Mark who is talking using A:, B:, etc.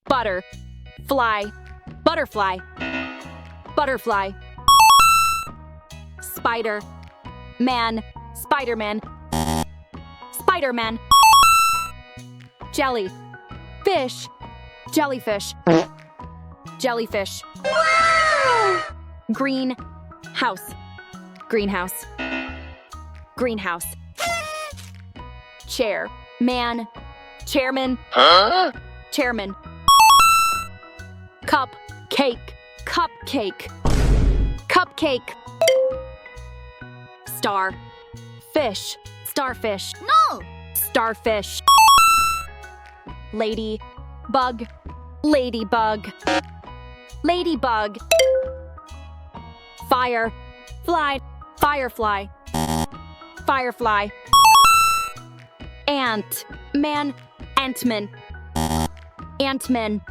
A: butter, fly, butterfly, butterfly. Spider, man, Spider-Man, Spider-Man. Jelly, fish, jellyfish, jellyfish. Green, house, greenhouse, greenhouse. Chair, man, chairman, chairman. Cup, cake, cupcake, cupcake. Star, fish, starfish,
B: No!
A: starfish. Lady, bug, ladybug, ladybug. Fire, fly, firefly, firefly. Ant, man, antman, antman.